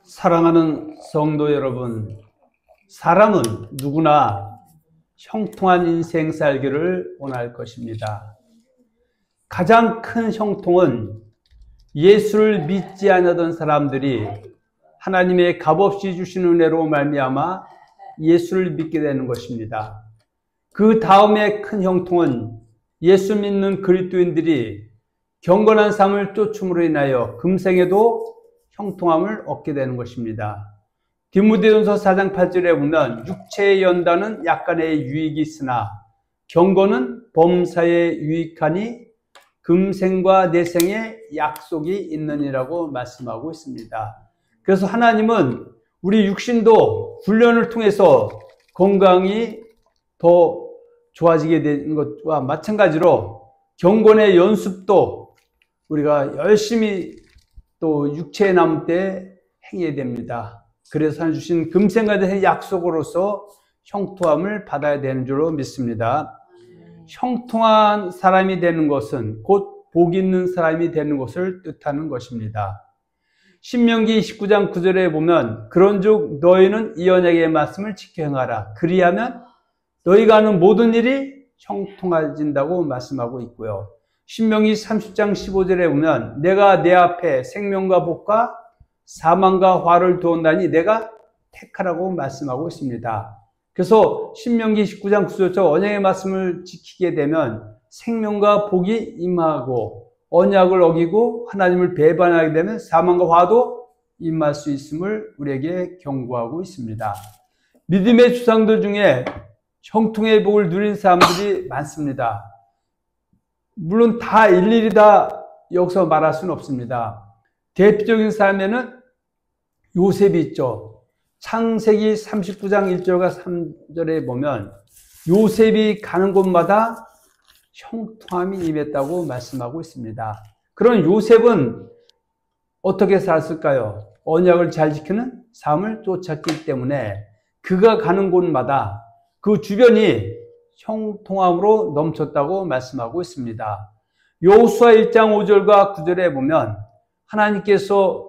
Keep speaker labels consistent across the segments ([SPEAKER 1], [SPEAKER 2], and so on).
[SPEAKER 1] 사랑하는 성도 여러분, 사람은 누구나 형통한 인생 살기를 원할 것입니다. 가장 큰 형통은 예수를 믿지 않았던 사람들이 하나님의 값없이 주신 은혜로 말미암아 예수를 믿게 되는 것입니다. 그 다음에 큰 형통은 예수 믿는 그리스도인들이 경건한 삶을 쫓음으로 인하여 금생에도 형통함을 얻게 되는 것입니다. 디모데전서 4장 8절에 보면 육체의 연단은 약간의 유익이 있으나 경건은 범사에 유익하니 금생과 내생에 약속이 있느니라고 말씀하고 있습니다. 그래서 하나님은 우리 육신도 훈련을 통해서 건강이 더 좋아지게 되는 것과 마찬가지로 경건의 연습도 우리가 열심히 또 육체에 남을 때 행해야 됩니다. 그래서 하나님 주신 금생과 대한 약속으로서 형통함을 받아야 되는 줄로 믿습니다. 형통한 사람이 되는 것은 곧 복 있는 사람이 되는 것을 뜻하는 것입니다. 신명기 19장 9절에 보면 그런즉 너희는 이 언약의 말씀을 지켜 행하라. 그리하면 너희가 하는 모든 일이 형통해진다고 말씀하고 있고요. 신명기 30장 15절에 보면 내가 내 앞에 생명과 복과 사망과 화를 두었나니 내가 택하라고 말씀하고 있습니다. 그래서 신명기 19장 9절처럼 언약의 말씀을 지키게 되면 생명과 복이 임하고 언약을 어기고 하나님을 배반하게 되면 사망과 화도 임할 수 있음을 우리에게 경고하고 있습니다. 믿음의 주상들 중에 형통의 복을 누린 사람들이 많습니다. 물론 다 일일이 다 여기서 말할 수는 없습니다. 대표적인 사람에는 요셉이 있죠. 창세기 39장 1절과 3절에 보면 요셉이 가는 곳마다 형통함이 임했다고 말씀하고 있습니다. 그런 요셉은 어떻게 살았을까요? 언약을 잘 지키는 삶을 쫓았기 때문에 그가 가는 곳마다 그 주변이 형통함으로 넘쳤다고 말씀하고 있습니다. 여호수아 1장 5절과 9절에 보면 하나님께서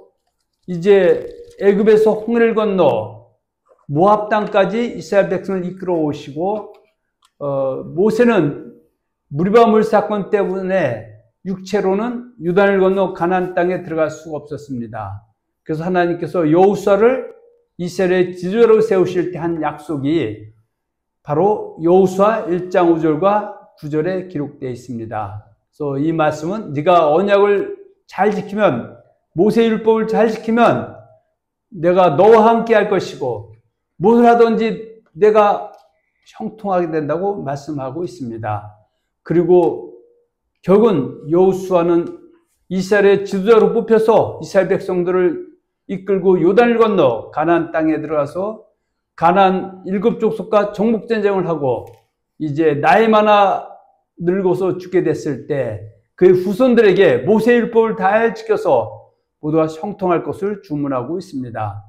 [SPEAKER 1] 이제 애굽에서 홍해를 건너 모압 땅까지 이스라엘 백성을 이끌어 오시고 모세는 무리바 물 사건 때문에 육체로는 요단을 건너 가나안 땅에 들어갈 수가 없었습니다. 그래서 하나님께서 여호수아를 이스라엘의 지도자로 세우실 때 한 약속이 바로 여호수아 1장 5절과 9절에 기록되어 있습니다. 그래서 이 말씀은 네가 언약을 잘 지키면 모세 율법을 잘 지키면 내가 너와 함께 할 것이고 무엇을 하든지 내가 형통하게 된다고 말씀하고 있습니다. 그리고 결국은 여호수아는 이스라엘의 지도자로 뽑혀서 이스라엘 백성들을 이끌고 요단을 건너 가나안 땅에 들어가서 가나안 7족속과 정복전쟁을 하고 이제 나이 많아 늙어서 죽게 됐을 때 그의 후손들에게 모세의 율법을 잘 지켜서 모두가 형통할 것을 주문하고 있습니다.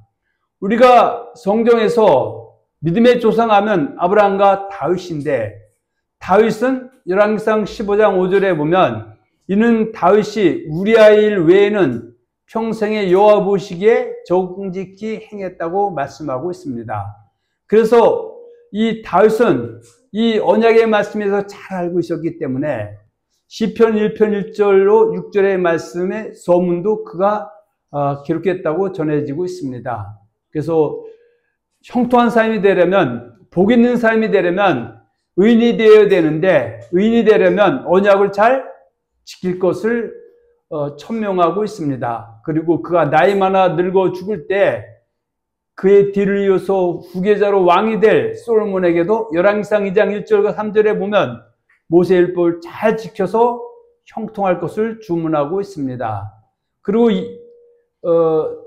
[SPEAKER 1] 우리가 성경에서 믿음의 조상하면 아브라함과 다윗인데 다윗은 열왕기상 15장 5절에 보면 이는 다윗이 우리아의 일 외에는 평생에 여호와 보시기에 정직히 행했다고 말씀하고 있습니다. 그래서 이 다윗은 이 언약의 말씀에서 잘 알고 있었기 때문에 시편 1편 1절로 6절의 말씀의 서문도 그가 기록했다고 전해지고 있습니다. 그래서 형통한 삶이 되려면 복 있는 삶이 되려면 의인이 되어야 되는데 의인이 되려면 언약을 잘 지킬 것을 천명하고 있습니다. 그리고 그가 나이 많아 늙어 죽을 때 그의 뒤를 이어서 후계자로 왕이 될 솔로몬에게도 열왕기상 2장 1절과 3절에 보면 모세의 율법을 잘 지켜서 형통할 것을 주문하고 있습니다. 그리고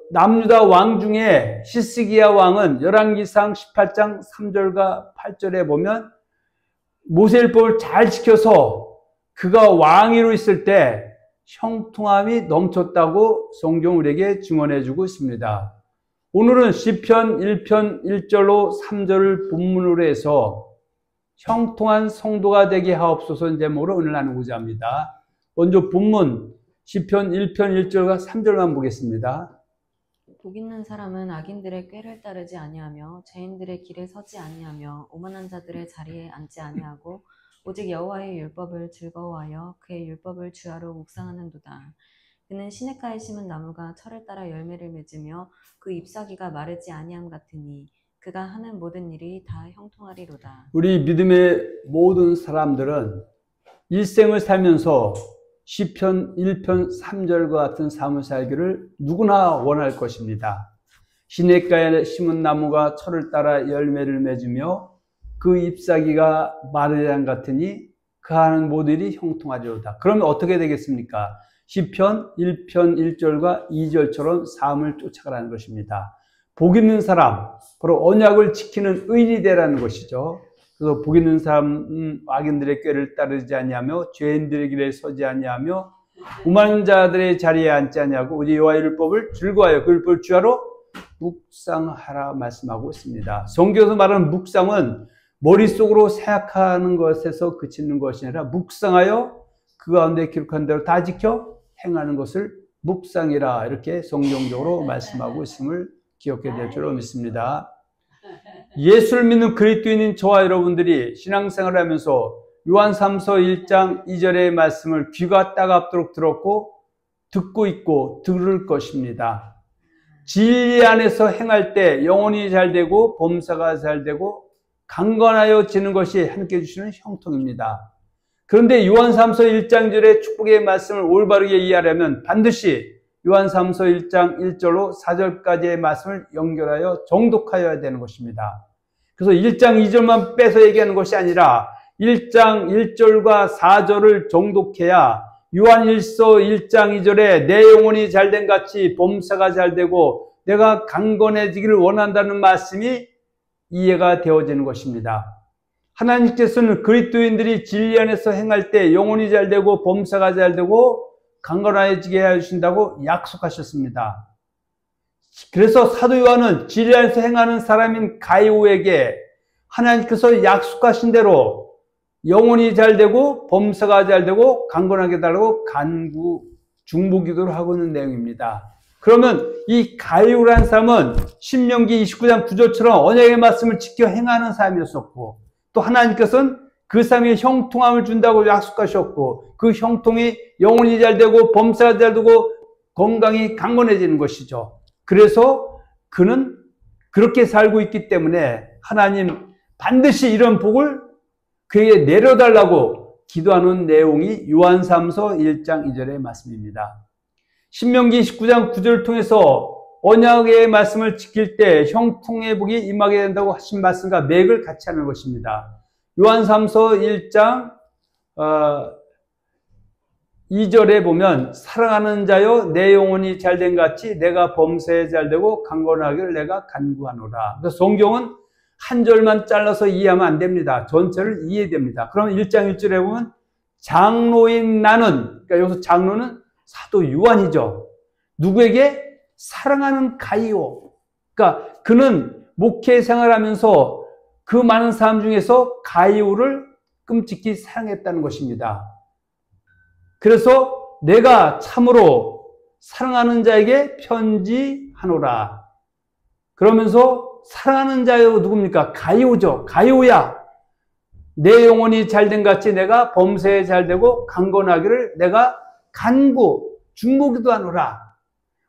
[SPEAKER 1] 남유다 왕 중에 히스기야 왕은 열왕기상 18장 3절과 8절에 보면 모세의 율법을 잘 지켜서 그가 왕위로 있을 때 형통함이 넘쳤다고 성경 우리에게 증언해주고 있습니다. 오늘은 시편 1편 1절로 3절을 본문으로 해서 형통한 성도가 되게 하옵소서 제목으로 오늘 나누고자 합니다. 먼저 본문 시편 1편 1절과 3절만 보겠습니다.
[SPEAKER 2] 복 있는 사람은 악인들의 꾀를 따르지 아니하며 죄인들의 길에 서지 아니하며 오만한 자들의 자리에 앉지 아니하고 오직 여호와의 율법을 즐거워하여 그의 율법을 주야로 묵상하는도다. 그는 시냇가에 심은 나무가 철을 따라 열매를 맺으며 그 잎사귀가 마르지 아니함 같으니 그가 하는 모든 일이 다 형통하리로다.
[SPEAKER 1] 우리 믿음의 모든 사람들은 일생을 살면서 시편 1편 3절과 같은 삶을 살기를 누구나 원할 것입니다. 시냇가에 심은 나무가 철을 따라 열매를 맺으며 그 잎사귀가 마르지 같으니 그 하는 모든 일이 형통하리로다. 그러면 어떻게 되겠습니까? 시편 1편 1절과 2절처럼 삶을 쫓아가라는 것입니다. 복 있는 사람, 바로 언약을 지키는 의인이 되라는 것이죠. 그래서 복 있는 사람은 악인들의 꾀를 따르지 아니하며 죄인들의 길에 서지 아니하며 오만한 자들의 자리에 앉지 아니하고 오직 여호와의 율법을 즐거워하여 그 율법을 주야로 묵상하라 말씀하고 있습니다. 성경에서 말하는 묵상은 머릿속으로 생각하는 것에서 그치는 것이 아니라 묵상하여 그 가운데 기록한 대로 다 지켜 행하는 것을 묵상이라 이렇게 성경적으로 말씀하고 있음을 기억해야 될 줄로 믿습니다. 예수를 믿는 그리스도인인 저와 여러분들이 신앙생활을 하면서 요한삼서 1장 2절의 말씀을 귀가 따갑도록 들었고 듣고 있고 들을 것입니다. 진리 안에서 행할 때 영혼이 잘되고 범사가 잘되고 강건하여지는 것이 함께 해주시는 형통입니다. 그런데 요한삼서 1장 1절의 축복의 말씀을 올바르게 이해하려면 반드시 요한삼서 1장 1절로 4절까지의 말씀을 연결하여 정독하여야 되는 것입니다. 그래서 1장 2절만 빼서 얘기하는 것이 아니라 1장 1절과 4절을 정독해야 요한일서 1장 2절에 내 영혼이 잘된 같이 범사가 잘되고 내가 강건해지기를 원한다는 말씀이 이해가 되어지는 것입니다. 하나님께서는 그리스도인들이 진리 안에서 행할 때 영혼이 잘되고 범사가 잘되고 강건해지게 해주신다고 약속하셨습니다. 그래서 사도 요한은 진리 안에서 행하는 사람인 가이오에게 하나님께서 약속하신 대로 영혼이 잘되고 범사가 잘되고 강건하게 달라고 간구 중보 기도를 하고 있는 내용입니다. 그러면 이 가이오라는 사람은 신명기 29장 9절처럼 언약의 말씀을 지켜 행하는 사람이었었고 또 하나님께서는 그 사람이 형통함을 준다고 약속하셨고 그 형통이 영혼이 잘되고 범사가 잘되고 건강이 강건해지는 것이죠. 그래서 그는 그렇게 살고 있기 때문에 하나님 반드시 이런 복을 그에게 내려달라고 기도하는 내용이 요한삼서 1장 2절의 말씀입니다. 신명기 19장 9절을 통해서 언약의 말씀을 지킬 때 형통의 복이 임하게 된다고 하신 말씀과 맥을 같이 하는 것입니다. 요한삼서 1장 2절에 보면 사랑하는 자여 내 영혼이 잘된 같이 내가 범사에 잘되고 강건하기를 내가 간구하노라. 그래서 성경은 한 절만 잘라서 이해하면 안 됩니다. 전체를 이해해야 됩니다. 그러면 1장 1절에 보면 장로인 나는, 그러니까 여기서 장로는 사도 요한이죠. 누구에게? 사랑하는 가이오. 그러니까 그는 목회 생활하면서 그 많은 사람 중에서 가이오를 끔찍히 사랑했다는 것입니다. 그래서 내가 참으로 사랑하는 자에게 편지하노라. 그러면서 사랑하는 자요 누굽니까? 가이오죠. 가이오야. 내 영혼이 잘된 같이 내가 범사에 잘되고 강건하기를 내가 간구, 중보기도 하노라.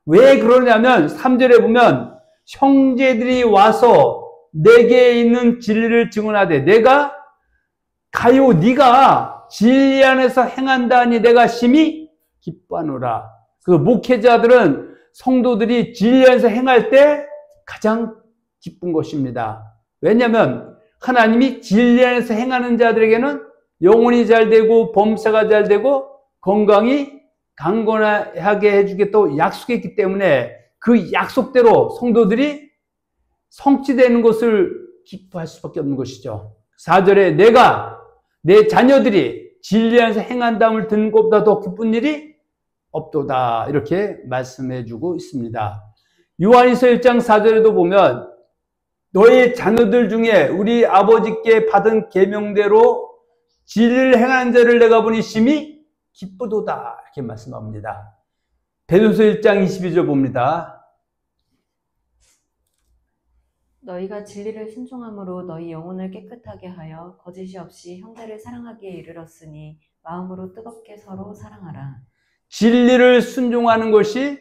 [SPEAKER 1] 왜 그러냐면 3절에 보면 형제들이 와서 내게 있는 진리를 증언하되 내가 가이오 네가 진리 안에서 행한다니 내가 심히 기뻐하노라. 그래서 목회자들은 성도들이 진리 안에서 행할 때 가장 기쁜 것입니다. 왜냐하면 하나님이 진리 안에서 행하는 자들에게는 영혼이 잘되고 범사가 잘되고 건강이 강건하게 해주겠다고 약속했기 때문에 그 약속대로 성도들이 성취되는 것을 기뻐할 수밖에 없는 것이죠. 4절에 내가 내 자녀들이 진리 안에서 행한다함을 듣는 것보다 더 기쁜 일이 없도다. 이렇게 말씀해 주고 있습니다. 요한일서 1장 4절에도 보면 너의 자녀들 중에 우리 아버지께 받은 계명대로 진리를 행하는 자를 내가 보니 심히 기쁘도다. 이렇게 말씀합니다. 베드로서 1장 22절 봅니다.
[SPEAKER 2] 너희가 진리를 순종함으로 너희 영혼을 깨끗하게 하여 거짓이 없이 형제를 사랑하기에 이르렀으니 마음으로 뜨겁게 서로 사랑하라.
[SPEAKER 1] 진리를 순종하는 것이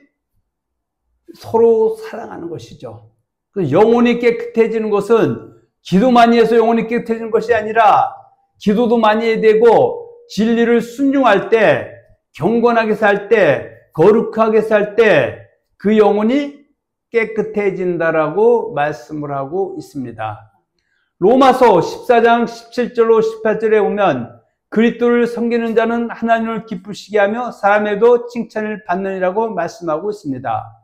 [SPEAKER 1] 서로 사랑하는 것이죠. 영혼이 깨끗해지는 것은 기도 많이 해서 영혼이 깨끗해지는 것이 아니라 기도도 많이 해야 되고 진리를 순종할 때, 경건하게 살 때, 거룩하게 살 때 그 영혼이 깨끗해진다라고 말씀을 하고 있습니다. 로마서 14장 17절로 18절에 보면 그리스도를 섬기는 자는 하나님을 기쁘시게 하며 사람에도 칭찬을 받느니라고 말씀하고 있습니다.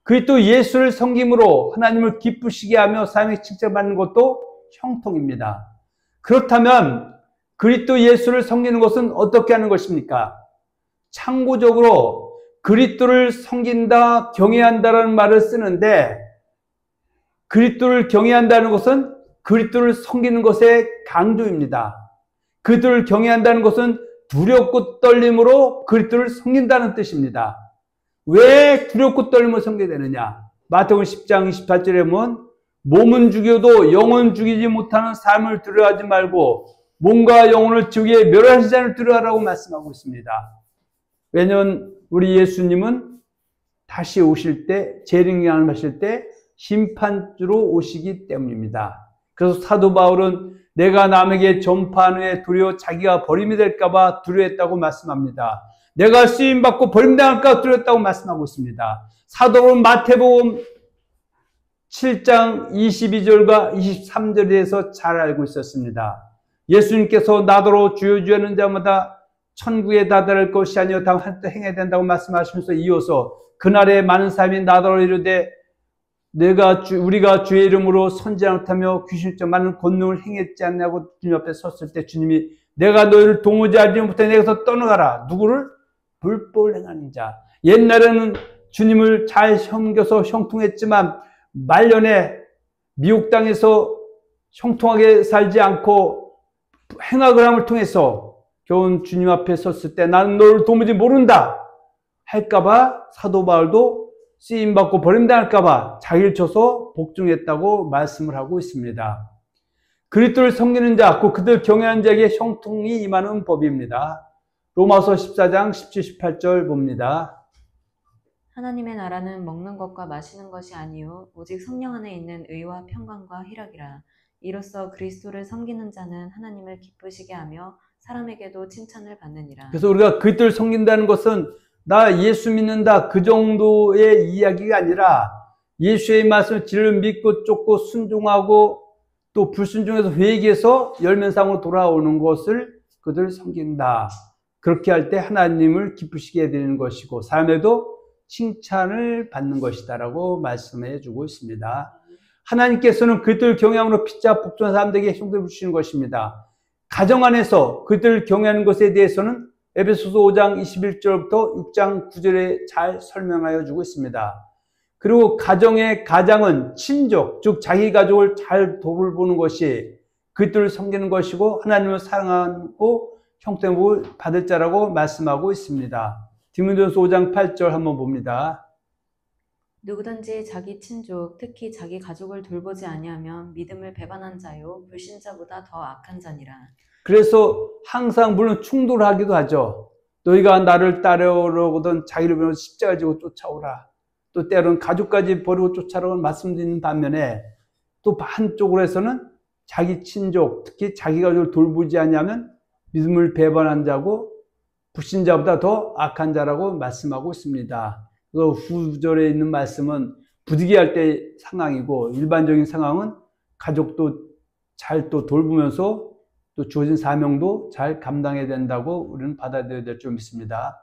[SPEAKER 1] 그리스도 예수를 섬김으로 하나님을 기쁘시게 하며 사람에게 칭찬받는 것도 형통입니다. 그렇다면 그리스도 예수를 섬기는 것은 어떻게 하는 것입니까? 참고적으로 그리스도를 섬긴다, 경외한다라는 말을 쓰는데 그리스도를 경외한다는 것은 그리스도를 섬기는 것의 강조입니다. 그리스도를 경외한다는 것은 두렵고 떨림으로 그리스도를 섬긴다는 뜻입니다. 왜 두렵고 떨림으로 섬겨야 되느냐? 마태복음 10장 28절에 보면 몸은 죽여도 영혼 죽이지 못하는 삶을 두려워하지 말고 몸과 영혼을 지옥에 멸하신 자를 두려워하라고 말씀하고 있습니다. 왜냐하면 우리 예수님은 다시 오실 때, 재림을 하실 때 심판주로 오시기 때문입니다. 그래서 사도 바울은 내가 남에게 전파한 후에 두려워 자기가 버림이 될까봐 두려워했다고 말씀합니다. 내가 쓰임받고 버림당할까 두려웠다고 말씀하고 있습니다. 사도 바울은 마태복음 7장 22절과 23절에서 잘 알고 있었습니다. 예수님께서 나더러 주여 주여 하는 자마다 천국에 다다를 것이 아니요 다만 한 때 행해야 된다고 말씀하시면서 이어서 그날에 많은 사람이 나더러 이르되 우리가 주의 이름으로 선지자 못하며 귀신적 많은 권능을 행했지 않냐고 주님 앞에 섰을 때 주님이 내가 너희를 동의하지 않지 못해 내게서 떠나가라. 누구를? 불법을 행하는 자. 옛날에는 주님을 잘 섬겨서 형통했지만 말년에 미혹 당해서 형통하게 살지 않고 행악을 함을 통해서 겨우 주님 앞에 섰을 때 나는 너를 도무지 모른다 할까봐 사도 바울도 쓰임받고 버림당할까봐 자기를 쳐서 복종했다고 말씀을 하고 있습니다. 그리스도를 섬기는 자, 곧 그들 경외하는 자에게 형통이 임하는 법입니다. 로마서 14장 17, 18절 봅니다.
[SPEAKER 2] 하나님의 나라는 먹는 것과 마시는 것이 아니요 오직 성령 안에 있는 의와 평강과 희락이라. 이로써 그리스도를 섬기는 자는 하나님을 기쁘시게 하며 사람에게도 칭찬을 받느니라.
[SPEAKER 1] 그래서 우리가 그리스도를 섬긴다는 것은 나 예수 믿는다 그 정도의 이야기가 아니라 예수의 말씀을 진리를 믿고 쫓고 순종하고 또 불순종해서 회개해서 열면상으로 돌아오는 것을 그들을 섬긴다. 그렇게 할 때 하나님을 기쁘시게 해드리는 것이고 사람에도 칭찬을 받는 것이다라고 말씀해 주고 있습니다. 하나님께서는 그들을 경외함으로 피차 복종한 사람들에게 형통을 주시는 것입니다. 가정 안에서 그들을 경외하는 것에 대해서는 에베소서 5장 21절부터 6장 9절에 잘 설명하여 주고 있습니다. 그리고 가장은 친족, 즉 자기 가족을 잘 돌보는 것이 그들을 섬기는 것이고 하나님을 사랑하고 형통을 받을 자라고 말씀하고 있습니다. 디모데후서 5장 8절 한번 봅니다.
[SPEAKER 2] 누구든지 자기 친족, 특히 자기 가족을 돌보지 아니하면 믿음을 배반한 자요 불신자보다 더 악한 자니라. 그래서
[SPEAKER 1] 항상 물론 충돌하기도 하죠. 너희가 나를 따르려거든 자기를 버리고 십자가 지고 쫓아오라. 또 때로는 가족까지 버리고 쫓아오라고 말씀드리는 반면에 또 한쪽으로 해서는 자기 친족, 특히 자기 가족을 돌보지 않으면 믿음을 배반한 자고 불신자보다 더 악한 자라고 말씀하고 있습니다. 그 후절에 있는 말씀은 부득이할 때 상황이고 일반적인 상황은 가족도 잘 또 돌보면서 또 주어진 사명도 잘 감당해야 된다고 우리는 받아들여야 될 줄 믿습니다.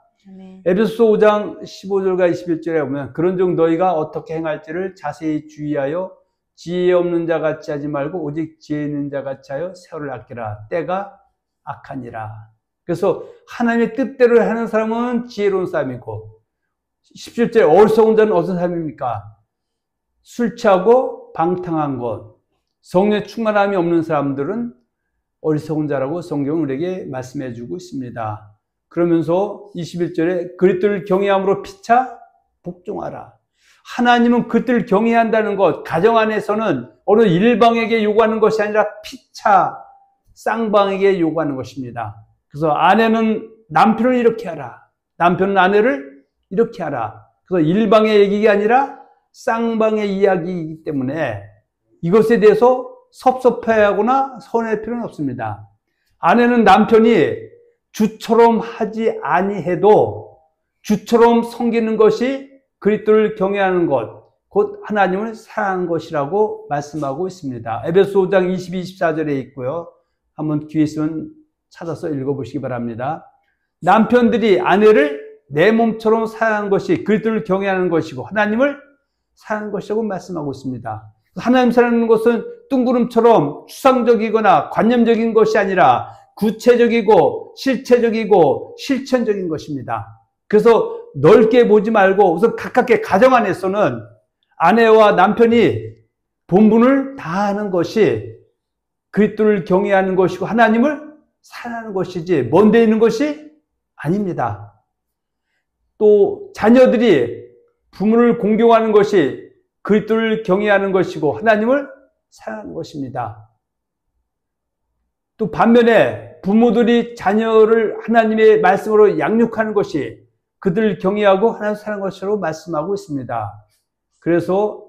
[SPEAKER 1] 에베소서 5장 15절과 21절에 보면 그런즉 너희가 어떻게 행할지를 자세히 주의하여 지혜 없는 자 같이 하지 말고 오직 지혜 있는 자 같이 하여 세월을 아끼라. 때가 악하니라. 그래서 하나님의 뜻대로 하는 사람은 지혜로운 사람이고 17절에 어리석은 자는 어떤 사람입니까? 술 취하고 방탕한 것, 성령의 충만함이 없는 사람들은 어리석은 자라고 성경은 우리에게 말씀해 주고 있습니다. 그러면서 21절에 그리스도를 경외함으로 피차 복종하라. 하나님은 그들을 경외해야 한다는 것, 가정 안에서는 어느 일방에게 요구하는 것이 아니라 피차 쌍방에게 요구하는 것입니다. 그래서 아내는 남편을 이렇게 하라. 남편은 아내를 이렇게 하라. 그래서 일방의 얘기가 아니라 쌍방의 이야기이기 때문에 이것에 대해서 섭섭해하거나 서운할 필요는 없습니다. 아내는 남편이 주처럼 하지 아니해도 주처럼 섬기는 것이 그리스도를 경외하는 것, 곧 하나님을 사랑하는 것이라고 말씀하고 있습니다. 에베소 5장 22, 24절에 있고요. 한번 기회 있으면 찾아서 읽어보시기 바랍니다. 남편들이 아내를 내 몸처럼 사랑하는 것이 그리스도를 경외하는 것이고 하나님을 사랑하는 것이라고 말씀하고 있습니다. 하나님 사랑하는 것은 뜬구름처럼 추상적이거나 관념적인 것이 아니라 구체적이고 실체적이고 실천적인 것입니다. 그래서 넓게 보지 말고 우선 가깝게 가정 안에서는 아내와 남편이 본분을 다하는 것이 그리스도를 경외하는 것이고 하나님을 사랑하는 것이지 먼데 있는 것이 아닙니다. 또 자녀들이 부모를 공경하는 것이 그리스도를 경외하는 것이고 하나님을 사랑하는 것입니다. 또 반면에 부모들이 자녀를 하나님의 말씀으로 양육하는 것이 그들을 경외하고 하나님을 사랑하는 것이라고 말씀하고 있습니다. 그래서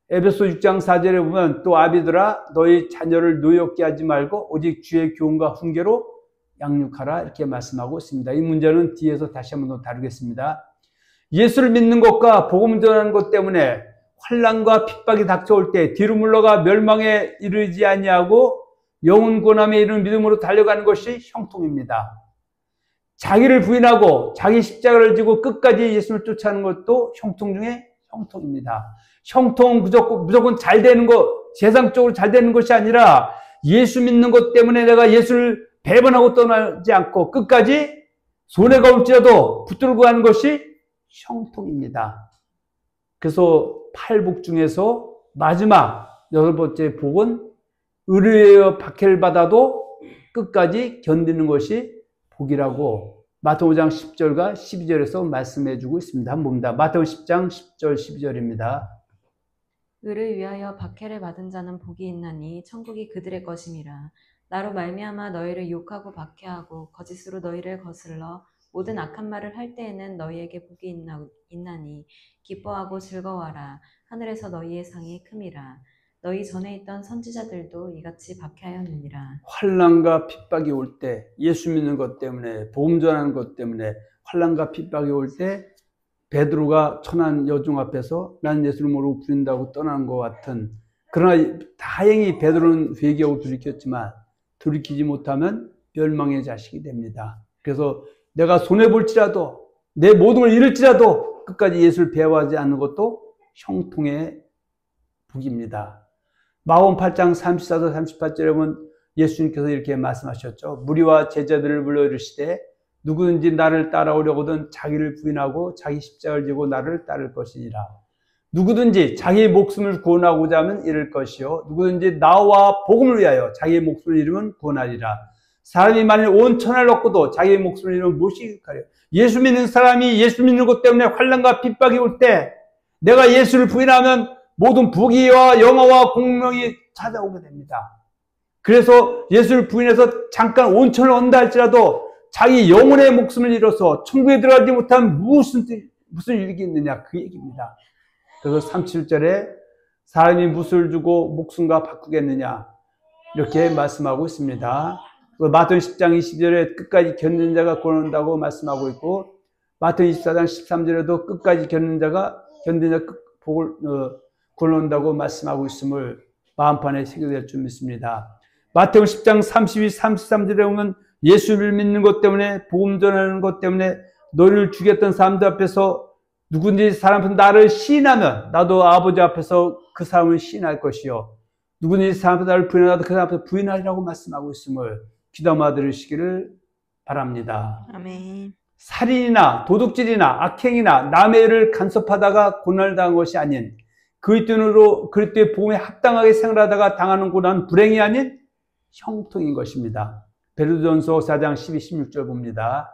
[SPEAKER 1] 에베소 6장 4절에 보면 또 아비들아 너희 자녀를 노엽게 하지 말고 오직 주의 교훈과 훈계로 양육하라 이렇게 말씀하고 있습니다. 이 문제는 뒤에서 다시 한번 더 다루겠습니다. 예수를 믿는 것과 복음 전하는 것 때문에 환난과 핍박이 닥쳐올 때 뒤로 물러가 멸망에 이르지 아니하고 영혼 구원함에 이르는 믿음으로 달려가는 것이 형통입니다. 자기를 부인하고 자기 십자가를 지고 끝까지 예수를 쫓아가는 것도 형통 중에 형통입니다. 형통은 무조건 잘 되는 것, 세상적으로 잘 되는 것이 아니라 예수 믿는 것 때문에 내가 예수를 배반하고 떠나지 않고 끝까지 손해가 올지라도 붙들고 가는 것이 형통입니다. 그래서 8복 중에서 마지막 8번째 복은 의뢰하여 박해를 받아도 끝까지 견디는 것이 복이라고 마태복음 5장 10절과 12절에서 말씀해 주고 있습니다. 한번 봅니다. 마태복음 10장 10절 12절입니다.
[SPEAKER 2] 의를 위하여 박해를 받은 자는 복이 있나니 천국이 그들의 것임이라. 나로 말미암아 너희를 욕하고 박해하고 거짓으로 너희를 거슬러 모든 악한 말을 할 때에는 너희에게 복이 있나니 기뻐하고 즐거워하라. 하늘에서 너희의 상이 큼이라. 너희 전에 있던 선지자들도 이같이 박해하였느니라.
[SPEAKER 1] 환난과 핍박이 올 때 예수 믿는 것 때문에 복음 전하는 것 때문에 환난과 핍박이 올 때 베드로가 천한 여종 앞에서 난 예수를 모르고 부인다고 떠난 것 같은, 그러나 다행히 베드로는 회개하고 돌이켰지만 돌이키지 못하면 멸망의 자식이 됩니다. 그래서 내가 손해볼지라도 내 모든 걸 잃을지라도 끝까지 예수를 배워하지 않는 것도 형통의 복입니다. 마가복음 8장 34절 38절에 보면 예수님께서 이렇게 말씀하셨죠. 무리와 제자들을 불러 이르시되 누구든지 나를 따라오려거든 자기를 부인하고 자기 십자가를 지고 나를 따를 것이니라. 누구든지 자기의 목숨을 구원하고자 하면 잃을 것이요 누구든지 나와 복음을 위하여 자기의 목숨을 잃으면 구원하리라. 사람이 만일 온 천하를 얻고도 자기의 목숨을 잃으면 무엇이 유익하리요. 예수 믿는 사람이 예수 믿는 것 때문에 환난과 핍박이 올 때 내가 예수를 부인하면 모든 부귀와 영화와 공명이 찾아오게 됩니다. 그래서 예수를 부인해서 잠깐 온천을 얻는다 할지라도 자기 영혼의 목숨을 잃어서 천국에 들어가지 못하면 무슨 유익이 있느냐 그 얘기입니다. 그래서 37절에 사람이 무엇을 주고 목숨과 바꾸겠느냐 이렇게 말씀하고 있습니다. 마태복음 10장 20절에 끝까지 견디는 자가 구원한다고 말씀하고 있고 마태복음 24장 13절에도 끝까지 견디는 자가 복을 구원한다고 말씀하고 있음을 마음판에 새겨될 줄 믿습니다. 마태복음 10장 32, 33절에 보면 예수를 믿는 것 때문에 복음 전하는 것 때문에 너를 죽였던 사람들 앞에서 누군지 사람 앞에서 나를 시인하면 나도 아버지 앞에서 그 사람을 시인할 것이요 누군지 사람 앞에서 나를 부인하면 그 사람 앞에서 부인하리라고 말씀하고 있음을 귀담아 들으시기를 바랍니다.
[SPEAKER 2] 아멘.
[SPEAKER 1] 살인이나 도둑질이나 악행이나 남의 일을 간섭하다가 고난을 당한 것이 아닌 그리스도의 복음에 합당하게 생활하다가 당하는 고난은 불행이 아닌 형통인 것입니다. 베드로전서 4장 12, 16절 봅니다.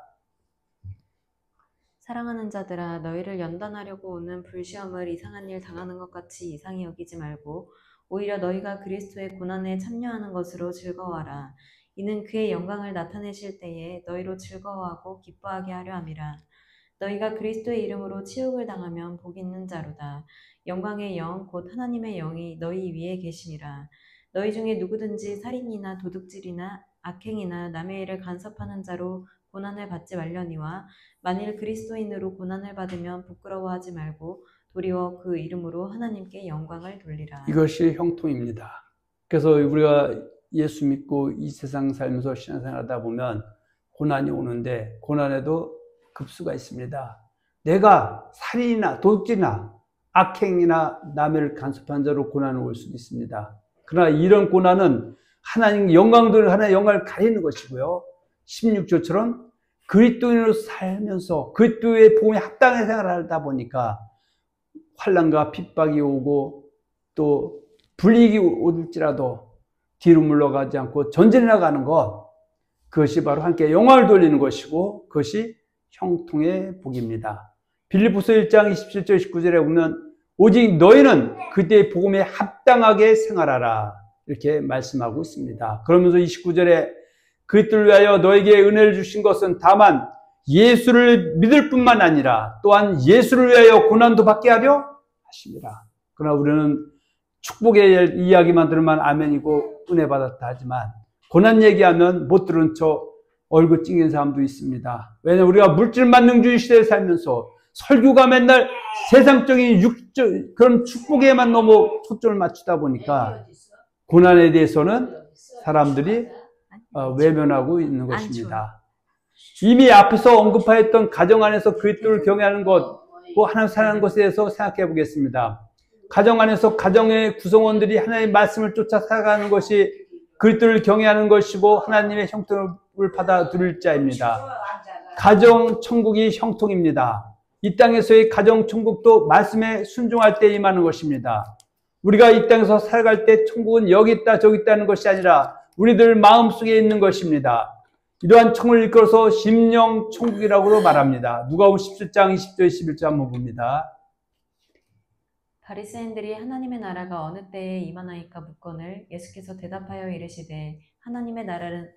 [SPEAKER 2] 사랑하는 자들아, 너희를 연단하려고 오는 불시험을 이상한 일 당하는 것 같이 이상히 여기지 말고 오히려 너희가 그리스도의 고난에 참여하는 것으로 즐거워하라. 이는 그의 영광을 나타내실 때에 너희로 즐거워하고 기뻐하게 하려 함이라. 너희가 그리스도의 이름으로 치욕을 당하면 복 있는 자로다. 영광의 영 곧 하나님의 영이 너희 위에 계심이라. 너희 중에 누구든지 살인이나 도둑질이나 악행이나 남의 일을 간섭하는 자로 고난을 받지 말려니와 만일 그리스도인으로 고난을 받으면 부끄러워하지 말고 도리어 그 이름으로 하나님께 영광을 돌리라.
[SPEAKER 1] 이것이 형통입니다. 그래서 우리가 예수 믿고 이 세상 살면서 신앙생활하다 보면 고난이 오는데 고난에도 급수가 있습니다. 내가 살인이나 도둑질이나 악행이나 남을 간섭한 자로 고난을 올 수도 있습니다. 그러나 이런 고난은 하나님 영광들 하나님의 영광을 가리는 것이고요. 16절처럼 그리스도인으로 살면서 그리스도의 복음에 합당한 생활을 하다 보니까 환난과 핍박이 오고 또 불이익이 올지라도 뒤로 물러가지 않고 전진해 나가는 것, 그것이 바로 함께 영광을 돌리는 것이고 그것이 형통의 복입니다. 빌립보서 1장 27절 19절에 보면 오직 너희는 그때의 복음에 합당하게 생활하라 이렇게 말씀하고 있습니다. 그러면서 29절에 그리스도를 위하여 너에게 은혜를 주신 것은 다만 예수를 믿을 뿐만 아니라 또한 예수를 위하여 고난도 받게 하려 하십니다. 그러나 우리는 축복의 이야기만 들으면 아멘이고 은혜 받았다 하지만 고난 얘기하면 못 들은 척 얼굴 찡긴 사람도 있습니다. 왜냐하면 우리가 물질 만능주의 시대에 살면서 설교가 맨날 세상적인 그런 축복에만 너무 초점을 맞추다 보니까 고난에 대해서는 사람들이 외면하고 있는 것입니다. 이미 앞에서 언급하였던 가정 안에서 그리스도를 경외하는 것, 그 하나님 사랑하는 것에 대해서 생각해 보겠습니다. 가정 안에서 가정의 구성원들이 하나님의 말씀을 쫓아 살아가는 것이 그리스도를 경외하는 것이고 하나님의 형통을 받아들일 자입니다. 가정 천국이 형통입니다. 이 땅에서의 가정 천국도 말씀에 순종할 때 임하는 것입니다. 우리가 이 땅에서 살아갈 때 천국은 여기 있다 저기 있다는 것이 아니라 우리들 마음속에 있는 것입니다. 이러한 천국을 이끌어서 심령 천국이라고 말합니다. 누가복음 17장 20절 21절 한번 봅니다.
[SPEAKER 2] 바리새인들이 하나님의 나라가 어느 때에 임하나이까 묻거늘 예수께서 대답하여 이르시되 하나님의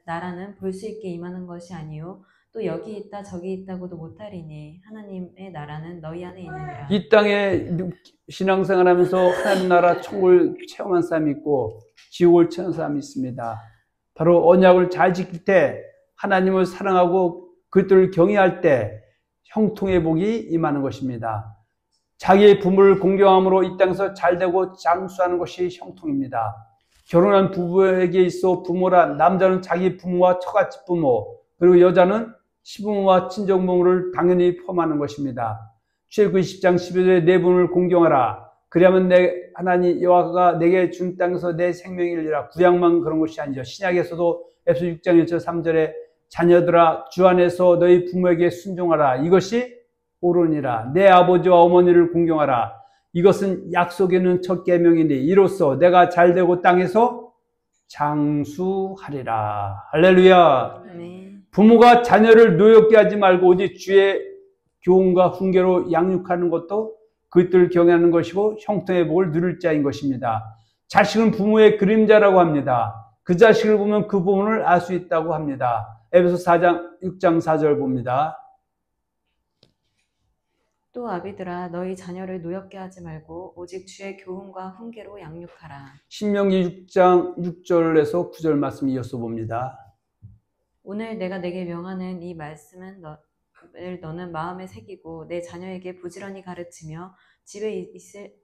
[SPEAKER 2] 나라는 볼 수 있게 임하는 것이 아니요 또 여기 있다 저기 있다고도 못하리니 하나님의 나라는 너희 안에 있느니라.
[SPEAKER 1] 이 땅에 신앙생활하면서 하나님 나라 천국을 체험한 사람이 있고 지옥을 체험한 사람이 있습니다. 바로 언약을 잘 지킬 때 하나님을 사랑하고 그리스도를 경외할 때 형통의 복이 임하는 것입니다. 자기의 부모를 공경함으로 이 땅에서 잘되고 장수하는 것이 형통입니다. 결혼한 부부에게 있어 부모란 남자는 자기 부모와 처갓집 부모 그리고 여자는 시부모와 친정부모를 당연히 포함하는 것입니다. 출애굽기 20장 12절에 내 부모를 공경하라. 그리하면 내 하나님 여호와가 내게 준 땅에서 내 생명이 일리라. 구약만 그런 것이 아니죠. 신약에서도 에베소 6장 1절 3절에 자녀들아 주 안에서 너희 부모에게 순종하라. 이것이 옳으니라. 내 아버지와 어머니를 공경하라. 이것은 약속에 있는 첫 계명이니 이로써 내가 잘되고 땅에서 장수하리라. 할렐루야.
[SPEAKER 2] 네.
[SPEAKER 1] 부모가 자녀를 노엽게 하지 말고 오직 주의 교훈과 훈계로 양육하는 것도 그들을 경외하는 것이고 형통의 복을 누릴 자인 것입니다. 자식은 부모의 그림자라고 합니다. 그 자식을 보면 그 부모를 알 수 있다고 합니다. 에베소 6장 4절 봅니다.
[SPEAKER 2] 또 아비들아 너희 자녀를 노엽게 하지 말고 오직 주의 교훈과 훈계로 양육하라.
[SPEAKER 1] 신명기 6장 6절에서 9절 말씀 이어서 봅니다.
[SPEAKER 2] 오늘 내가 내게 명하는 이 말씀은 너는 마음에 새기고 내 자녀에게 부지런히 가르치며 집에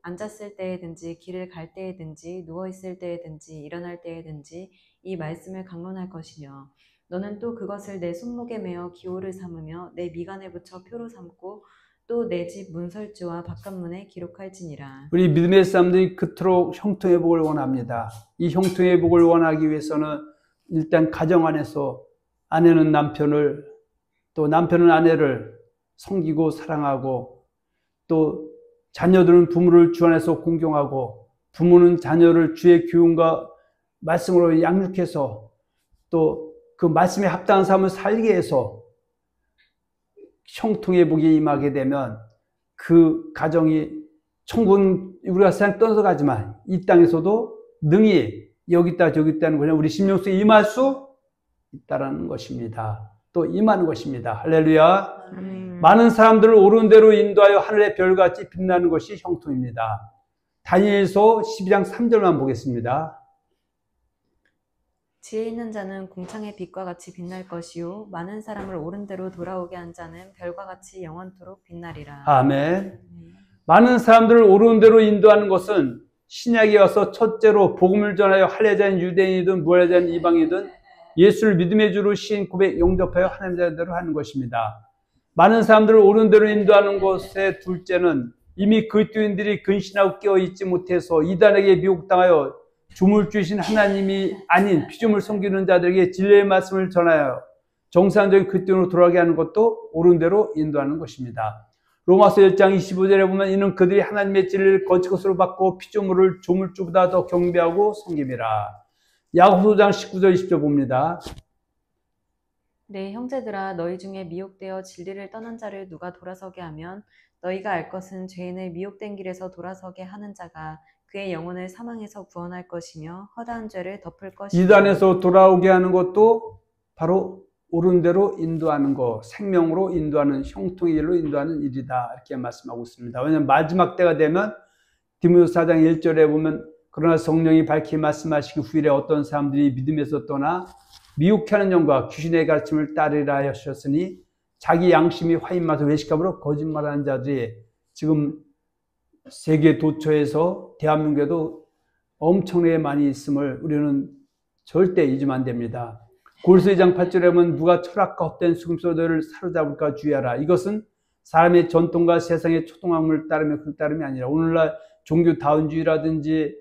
[SPEAKER 2] 앉았을 때에든지 길을 갈 때에든지 누워있을 때에든지 일어날 때에든지 이 말씀을 강론할 것이며 너는 또 그것을 내 손목에 메어 기호를 삼으며 내 미간에 붙여 표로 삼고 또 내 집 문설주와 바깥문에 기록할지니라.
[SPEAKER 1] 우리 믿음의 사람들이 그토록 형통의 복을 원합니다. 이 형통의 복을 원하기 위해서는 일단 가정 안에서 아내는 남편을 또 남편은 아내를 섬기고 사랑하고 또 자녀들은 부모를 주 안에서 공경하고 부모는 자녀를 주의 교훈과 말씀으로 양육해서 또 그 말씀에 합당한 삶을 살게 해서 형통의 복이 임하게 되면 그 가정이 천국은 우리가 세상 떠나서 가지만 이 땅에서도 능히 여기 있다 저기 있다는 거냐 우리 심령 속에 임할 수 있다라는 것입니다. 또 임하는 것입니다. 할렐루야. 많은 사람들을 옳은 대로 인도하여 하늘의 별같이 빛나는 것이 형통입니다. 다니엘서 12장 3절만 보겠습니다.
[SPEAKER 2] 지혜 있는 자는 궁창의 빛과 같이 빛날 것이요 많은 사람을 옳은 대로 돌아오게 한 자는 별과 같이 영원토록 빛나리라.
[SPEAKER 1] 아멘. 많은 사람들을 옳은 대로 인도하는 것은 신약에 와서 첫째로 복음을 전하여 할례자인 유대인이든 무할례자인 이방이든 예수를 믿음의 주로 시인 고백 영접하여 하나님 자녀대로 하는 것입니다. 많은 사람들을 옳은 대로 인도하는 것의 둘째는 이미 그리스도인들이 근신하고 깨어있지 못해서 이단에게 미혹당하여 주물 주신 하나님이 아닌 피조물 섬기는 자들에게 진리의 말씀을 전하여 정상적인 그리스도인으로 돌아가게 하는 것도 옳은 대로 인도하는 것입니다. 로마서 1장 25절에 보면 이는 그들이 하나님의 진리를 거칠 것으로 받고 피조물을 조물주보다 더 경배하고 섬김이라. 야고보서 5장 19절 20절 봅니다.
[SPEAKER 2] 내 형제들아 너희 중에 미혹되어 진리를 떠난 자를 누가 돌아서게 하면 너희가 알 것은 죄인을 미혹된 길에서 돌아서게 하는 자가 그의 영혼을 사망에서 구원할 것이며 허다한 죄를 덮을 것이다.
[SPEAKER 1] 이단에서 돌아오게 하는 것도 바로 옳은 대로 인도하는 것, 생명으로 인도하는 형통의 길로 인도하는 일이다 이렇게 말씀하고 있습니다. 왜냐하면 마지막 때가 되면 디모데후서 4장 1절에 보면 그러나 성령이 밝히 말씀하시기 후일에 어떤 사람들이 믿음에서 떠나 미혹하는 영과 귀신의 가르침을 따르라 하셨으니 자기 양심이 화인마서 외식함으로 거짓말하는 자들이 지금 세계 도처에서 대한민국에도 엄청나게 많이 있음을 우리는 절대 잊으면 안 됩니다. 골서 2장 8절에 보면 누가 철학과 헛된 속임수들을 사로잡을까 주의하라. 이것은 사람의 전통과 세상의 초등학문을 따르며 그 따름이 아니라 오늘날 종교 다운주의라든지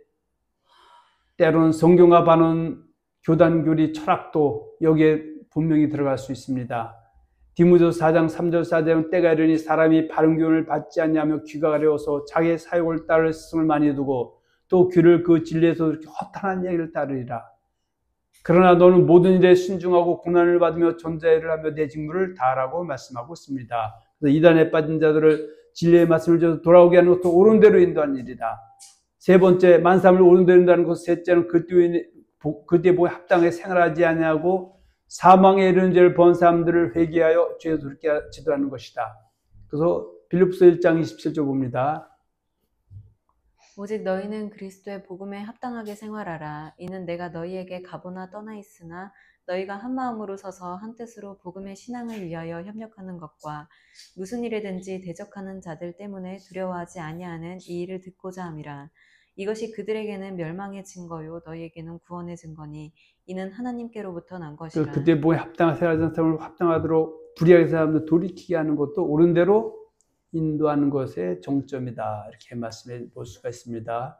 [SPEAKER 1] 때로는 성경과 반은 교단교리 철학도 여기에 분명히 들어갈 수 있습니다. 디모데후서 4장 3절 4절은 때가 이르니 사람이 바른 교훈을 받지 않냐며 귀가 가려워서 자기의 사욕을 따를 스승을 많이 두고 또 귀를 그 진리에서 허탄한 얘기를 따르리라. 그러나 너는 모든 일에 순종하고 고난을 받으며 전자일을 하며 내 직무를 다하라고 말씀하고 있습니다. 그래서 이단에 빠진 자들을 진리의 말씀을 줘서 돌아오게 하는 것도 옳은 대로 인도하는 일이다. 세 번째, 만사를 옳은 대로 인도하는 것. 셋째는 그때 보에 합당하게 생활하지 아니하고 사망에 이르는 죄를 본 사람들을 회개하여 죄에 돌이게 지도하는 것이다. 그래서 빌립보서 1장 27절 봅니다.
[SPEAKER 2] 오직 너희는 그리스도의 복음에 합당하게 생활하라. 이는 내가 너희에게 가보나 떠나 있으나 너희가 한 마음으로 서서 한 뜻으로 복음의 신앙을 위하여 협력하는 것과 무슨 일에든지 대적하는 자들 때문에 두려워하지 아니하는 이 일을 듣고자 함이라. 이것이 그들에게는 멸망의 증거요 너희에게는 구원의 증거니 이는 하나님께로부터 난 것이라.
[SPEAKER 1] 그때 뭐에 합당하게 생활하는 사람을 합당하도록 불의하게 사람들 돌이키게 하는 것도 옳은 대로 인도하는 것의 정점이다. 이렇게 말씀해 볼 수가 있습니다.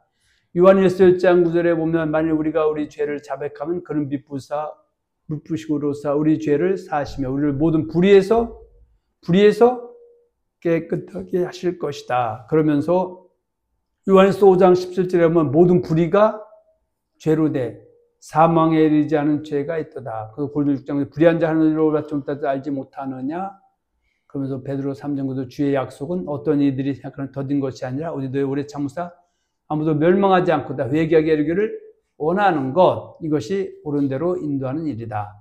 [SPEAKER 1] 요한일서 1장 9절에 보면 만일 우리가 우리 죄를 자백하면 그는 미쁘시고로사 우리 죄를 사하시며 우리를 모든 불의에서 깨끗하게 하실 것이다. 그러면서 요한일서 5장 17절에 보면 모든 불의가 죄로 돼 사망에 이르지 않은 죄가 있도다. 그래서 고린도 6장에 불의한 자 하는 일로 좀 알지 못하느냐. 그러면서 베드로 3장에도 주의 약속은 어떤 이들이 생각하는 더딘 것이 아니라 우리 너희 오래 참으사 아무도 멸망하지 않고 다 회개하게 이르기를 원하는 것. 이것이 옳은 대로 인도하는 일이다.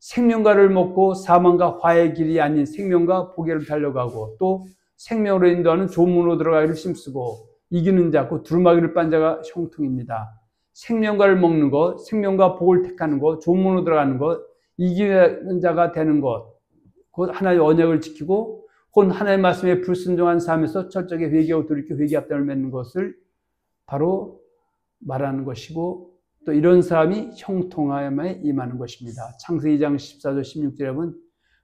[SPEAKER 1] 생명과를 먹고 사망과 화의 길이 아닌 생명과 보게를 달려가고 또 생명으로 인도하는 좋은 문으로 들어가기를 힘쓰고 이기는 자, 그 두루마기를 빤 자가 형통입니다. 생명과를 먹는 것, 생명과 복을 택하는 것, 좋은 문으로 들어가는 것, 이기는 자가 되는 것, 곧 하나의 언약을 지키고 곧 하나의 말씀에 불순종한 삶에서 철저하게 회개하고 돌이켜 회개 합당을 맺는 것을 바로 말하는 것이고 또 이런 사람이 형통함에 임하는 것입니다. 창세기 2장 14절 16절에 보면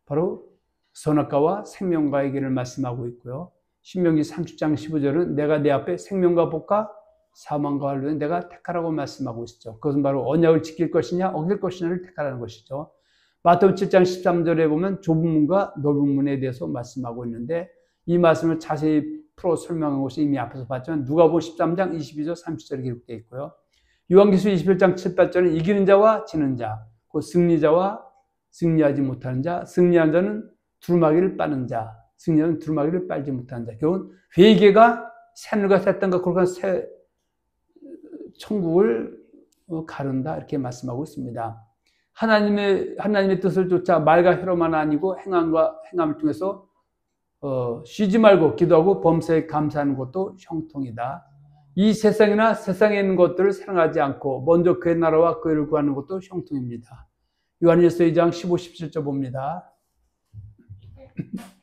[SPEAKER 1] 바로 선악과와 생명과의 길을 말씀하고 있고요. 신명기 30장 15절은 내가 내 앞에 생명과 복과 사망과 환란을 내가 택하라고 말씀하고 있죠. 그것은 바로 언약을 지킬 것이냐 어길 것이냐를 택하라는 것이죠. 마태복음 7장 13절에 보면 좁은 문과 넓은 문에 대해서 말씀하고 있는데 이 말씀을 자세히 풀어 설명한 것이 이미 앞에서 봤지만 누가복음 13장 22절 30절에 기록되어 있고요. 요한계시록 21장 7, 8절은 이기는 자와 지는 자, 곧 승리자와 승리하지 못하는 자, 승리한 자는 두루마기를 빠는 자, 승려는 두루마기를 빨지 못한 자. 결국은 회개가 새하늘과 새 땅과 거룩한 새 천국을 가른다 이렇게 말씀하고 있습니다. 하나님의 뜻을 쫓아 말과 혀로만 아니고 행함을 통해서 쉬지 말고 기도하고 범사에 감사하는 것도 형통이다. 이 세상이나 세상에 있는 것들을 사랑하지 않고 먼저 그의 나라와 그의 의를 구하는 것도 형통입니다. 요한일서 2장 15, 17절 봅니다.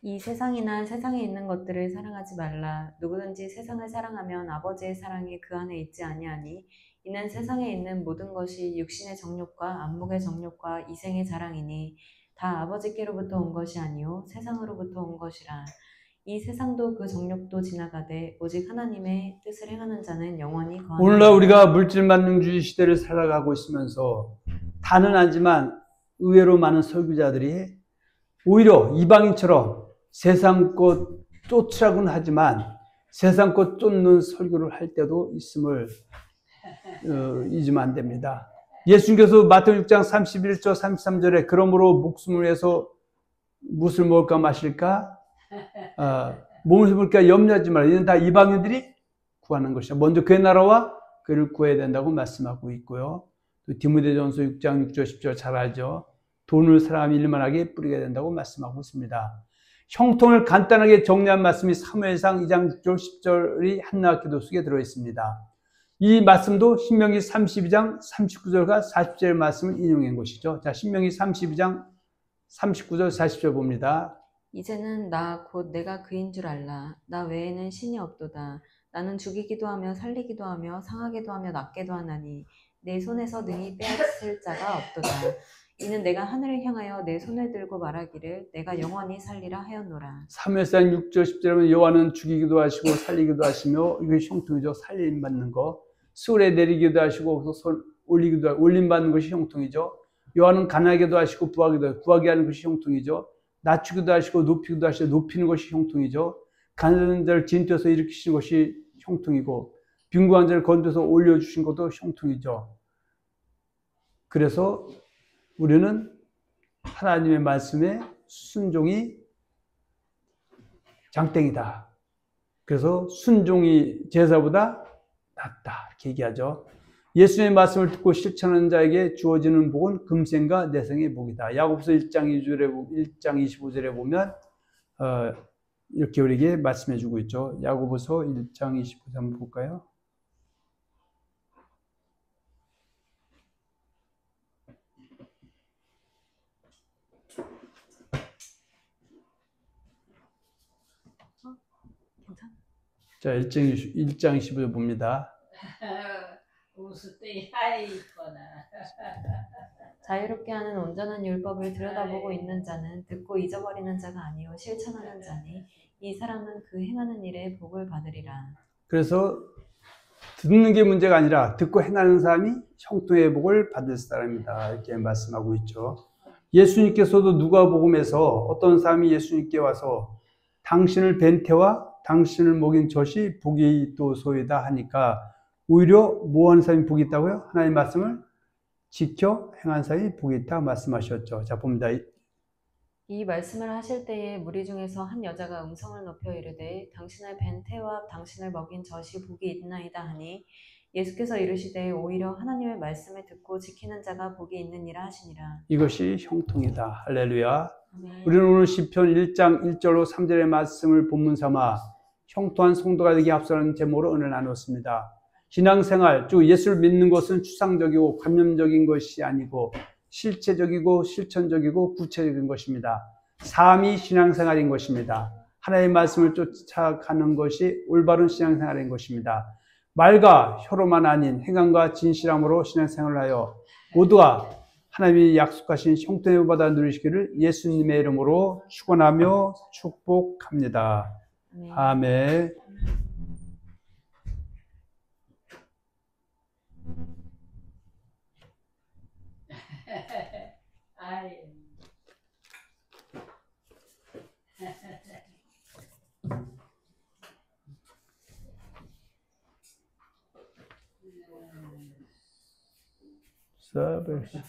[SPEAKER 2] 이 세상이나 세상에 있는 것들을 사랑하지 말라. 누구든지 세상을 사랑하면 아버지의 사랑이 그 안에 있지 아니하니 이는 세상에 있는 모든 것이 육신의 정욕과 안목의 정욕과 이생의 자랑이니 다 아버지께로부터 온 것이 아니요 세상으로부터 온 것이라. 이 세상도 그 정욕도 지나가되 오직 하나님의 뜻을 행하는 자는 영원히 거하느니라.
[SPEAKER 1] 오늘날 우리가 물질만능주의 시대를 살아가고 있으면서 다는 아니지만 의외로 많은 설교자들이 오히려 이방인처럼 세상 것 쫓으라고는 하지만 세상 것 쫓는 설교를 할 때도 있음을 잊으면 안 됩니다. 예수님께서 마태복음 6장 31절 33절에 그러므로 목숨을 위해서 무엇을 먹을까 마실까 몸을 해볼까 염려하지 말라. 이는 다 이방인들이 구하는 것이다. 먼저 그의 나라와 그를 구해야 된다고 말씀하고 있고요. 또 디모데전서 6장 6절 10절 잘 알죠. 돈을 사람이 일만하게 뿌리게 된다고 말씀하고 있습니다. 형통을 간단하게 정리한 말씀이 사무엘상 2장 6절 10절이 한나와 기도 속에 들어있습니다. 이 말씀도 신명기 32장 39절과 40절 말씀을 인용한 것이죠. 자, 신명기 32장 39절 40절 봅니다.
[SPEAKER 2] 이제는 나 곧 내가 그인 줄 알라. 나 외에는 신이 없도다. 나는 죽이기도 하며 살리기도 하며 상하기도 하며 낫게도 하나니 내 손에서 능히 빼앗을 자가 없도다. 이는 내가 하늘을 향하여 내 손을 들고 말하기를 내가 영원히 살리라 하였노라.
[SPEAKER 1] 사무엘상 6절 10절에 보면 여호와는 죽이기도 하시고 살리기도 하시며 이게 형통이죠. 살림 받는 거. 수월에 내리기도 하시고 올리기도 하고 올림 받는 것이 형통이죠. 여호와는 가난하게도 하시고 부하기도 하고 구하게 하는 것이 형통이죠. 낮추기도 하시고 높이기도 하시고 높이는 것이 형통이죠. 가난한 자를 진퇴해서 일으키신 것이 형통이고 빈곤한 자를 건져서 올려주신 것도 형통이죠. 그래서 우리는 하나님의 말씀에 순종이 장땡이다. 그래서 순종이 제사보다 낫다 이렇게 얘기하죠. 예수님의 말씀을 듣고 실천하는 자에게 주어지는 복은 금생과 내생의 복이다. 야고보서 1장 25절에 보면 이렇게 우리에게 말씀해 주고 있죠. 야고보서 1장 25절 한번 볼까요? 자, 1장 25절 봅니다.
[SPEAKER 2] 자유롭게 하는 온전한 율법을 들여다보고 있는 자는 듣고 잊어버리는 자가 아니요 실천하는 자니 이 사람은 그 행하는 일에 복을 받으리라.
[SPEAKER 1] 그래서 듣는 게 문제가 아니라 듣고 행하는 사람이 형통의 복을 받을 사람이다 이렇게 말씀하고 있죠. 예수님께서도 누가복음에서 어떤 사람이 예수님께 와서 당신을 뵌 태와 당신을 먹인 젖이 복이 있도소이다 하니까 오히려 뭐 하는 사람이 복이 있다고요? 하나님의 말씀을 지켜 행한 사람이 복이 있다 말씀하셨죠. 자, 봅니다.
[SPEAKER 2] 이 말씀을 하실 때에 무리 중에서 한 여자가 음성을 높여 이르되 당신을 뵌 태와 당신을 먹인 젖이 복이 있나이다 하니 예수께서 이르시되 오히려 하나님의 말씀을 듣고 지키는 자가 복이 있느니라 하시니라.
[SPEAKER 1] 이것이 형통이다. 할렐루야.
[SPEAKER 2] 아멘.
[SPEAKER 1] 우리는 오늘 시편 1장 1절로 3절의 말씀을 본문 삼아 형통한 성도가 되기 앞서는 제목으로 오늘 나눴습니다. 신앙생활, 즉 예수를 믿는 것은 추상적이고 관념적인 것이 아니고 실체적이고 실천적이고 구체적인 것입니다. 삶이 신앙생활인 것입니다. 하나님의 말씀을 쫓아가는 것이 올바른 신앙생활인 것입니다. 말과 혀로만 아닌 행함과 진실함으로 신앙생활을 하여 모두가 하나님이 약속하신 형통의 받아 누리시기를 예수님의 이름으로 축원하며 축복합니다. 아멘. 서비스.